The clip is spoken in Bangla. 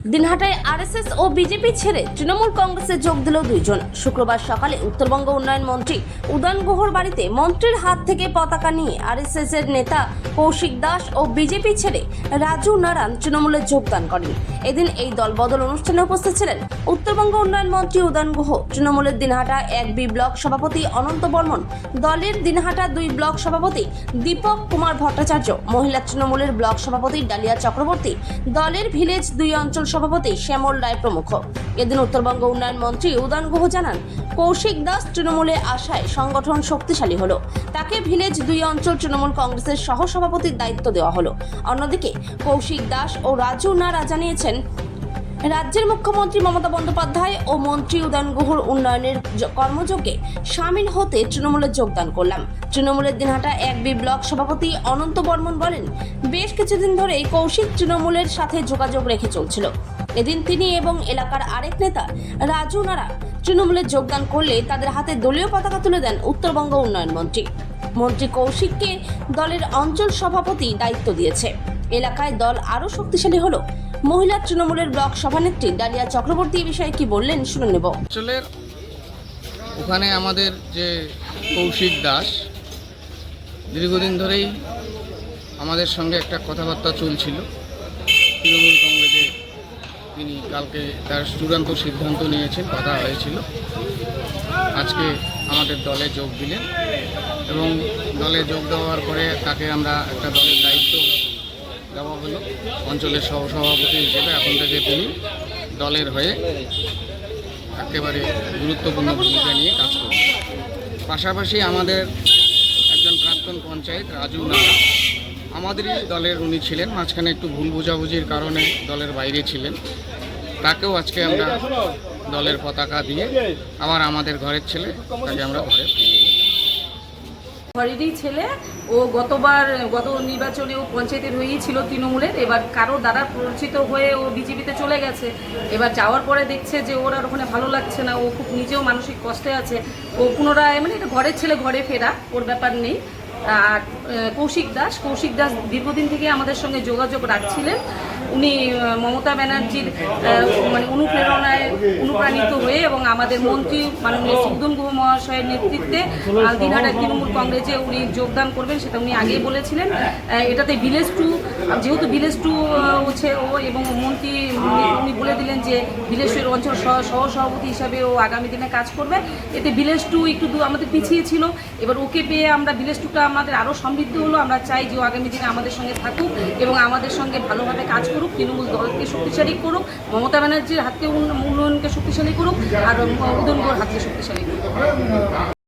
দিনহাটায় আরএসএস ও বিজেপি ছেড়ে তৃণমূল কংগ্রেসে যোগ দিল দুইজন। শুক্রবার সকালে উত্তরবঙ্গ উন্নয়ন মন্ত্রী উদয়ন গুহর বাড়িতে মন্ত্রীর হাত থেকে পতাকা নিয়ে আরএসএস এর নেতা কৌশিক দাস ও বিজেপি ছেড়ে রাজু নারায়ণ তৃণমূলে যোগদান করেন। এদিন এই দলবদল অনুষ্ঠানে উপস্থিত ছিলেন উত্তরবঙ্গ উন্নয়ন মন্ত্রী উদয়ন গুহ, তৃণমূলের দিনহাটা 1B ব্লক সভাপতি অনন্ত বর্মন, দলের দিনহাটা 2 ব্লক সভাপতি দীপক কুমার ভট্টাচার্য, মহিলা তৃণমূলের ব্লক সভাপতি ডালিয়া চক্রবর্তী, দলের ভিলেজ 2 অঞ্চল সভাপতি শ্যামল রায় প্রমুখ। এদিন উত্তরবঙ্গ উন্নয়ন মন্ত্রী উদয়ন গুহ জানান, কৌশিক দাস তৃণমূলে আসায় সংগঠন শক্তিশালী হলো, তাকে ভিলেজ 2 অঞ্চল তৃণমূল কংগ্রেসের সহসভাপতির দায়িত্ব দেওয়া হলো। অন্যদিকে কৌশিক দাস ও রাজু নারা জানিয়েছেন, রাজ্যের মুখ্যমন্ত্রী মমতা বন্দ্যোপাধ্যায় ও মন্ত্রী উদয়ন গুহর উন্নয়নের কর্মযজ্ঞে সামিল হতে তৃণমূলে যোগদান করলাম। তৃণমূলের দিনহাটা 1B ব্লক সভাপতি অনন্ত বর্মন বলেন, বেশ কিছুদিন ধরেই কৌশিক তৃণমূলের সাথে যোগাযোগ রেখে চলছিল। এদিন তিনি এবং এলাকার আরেক নেতা রাজু নারা তৃণমূলে যোগদান করলে তাদের হাতে দলীয় পতাকা তুলে দেন উত্তরবঙ্গ উন্নয়ন মন্ত্রী। মন্ত্রী কৌশিককে দলের অঞ্চল সভাপতি দায়িত্ব দিয়েছে। এলাকায় দল আরও শক্তিশালী হলো। মহিলা তৃণমূলের ব্লক সভানেত্রী ডালিয়া চক্রবর্তী এই বিষয়ে কি বললেন শুনে নেব। অঞ্চলের ওখানে আমাদের যে কৌশিক দাস দীর্ঘদিন ধরেই আমাদের সঙ্গে একটা কথাবার্তা চলছিল। তৃণমূল কংগ্রেসে তিনি কালকে তার চূড়ান্ত সিদ্ধান্ত নিয়েছেন, কথা হয়েছিল। আজকে আমাদের দলে যোগ দিলেন এবং দলে যোগ দেওয়ার পরে তাকে আমরা একটা দলের দায়িত্ব দেওয়া হলো অঞ্চলের সহসভাপতি হিসেবে। এখন থেকে তিনি দলের হয়ে একেবারে গুরুত্বপূর্ণ ভূমিকা নিয়ে কাজ করবেন। পাশাপাশি আমাদের একজন প্রাক্তন পঞ্চায়েত রাজু নারা আমাদেরই দলের উনি ছিলেন, মাঝখানে একটু ভুল বোঝাবুঝির কারণে দলের বাইরে ছিলেন। তাকেও আজকে আমরা দলের পতাকা দিয়ে আবার আমাদের ঘরের ছেলে, তাকে আমরা ঘরে ফিরিয়ে নিলাম। ঘরেরই ছেলে। ও গত নির্বাচনে ও পঞ্চায়েতের হয়েই ছিল তৃণমূলের। এবার কারো দ্বারা পরিচিত হয়ে ও বিজেপিতে চলে গেছে। এবার যাওয়ার পরে দেখছে যে ওর আর ওখানে ভালো লাগছে না, ও খুব নিজেও মানসিক কষ্টে আছে। ও পুনরায় এটা ঘরের ছেলে ঘরে ফেরা, ওর ব্যাপার নেই। আর কৌশিক দাস দীর্ঘদিন থেকে আমাদের সঙ্গে যোগাযোগ রাখছিলেন। উনি মমতা ব্যানার্জির অনুপ্রেরণায় অনুপ্রাণিত হয়ে এবং আমাদের মন্ত্রী মাননীয় উদয়ন গুহ মহাশয়ের নেতৃত্বে দিনহাটা তৃণমূল কংগ্রেসে উনি যোগদান করবেন, সেটা উনি আগেই বলেছিলেন। এটাতে ভিলেজ 2, যেহেতু ভিলেজ 2 হচ্ছে ও, এবং মন্ত্রী উনি বলে দিলেন যে ভিলেজ 2 অঞ্চল সহসভাপতি হিসাবে ও আগামী দিনে কাজ করবে। এতে ভিলেজ 2 একটু আমাদের পিছিয়ে ছিল। এবার ওকে পেয়ে আমরা ভিলেজ 2টা আমাদের আরও সমৃদ্ধ হলো। আমরা চাই যে ও আগামী দিনে আমাদের সঙ্গে থাকুক এবং আমাদের সঙ্গে ভালোভাবে কাজ করুক, তৃণমূল দলকে শক্তিশালী করুক, মমতা ব্যানার্জির হাতকে উন্নয়নকে শক্তিশালী করুক, আর উদয়ন গুহর হাতকে শক্তিশালী করুক।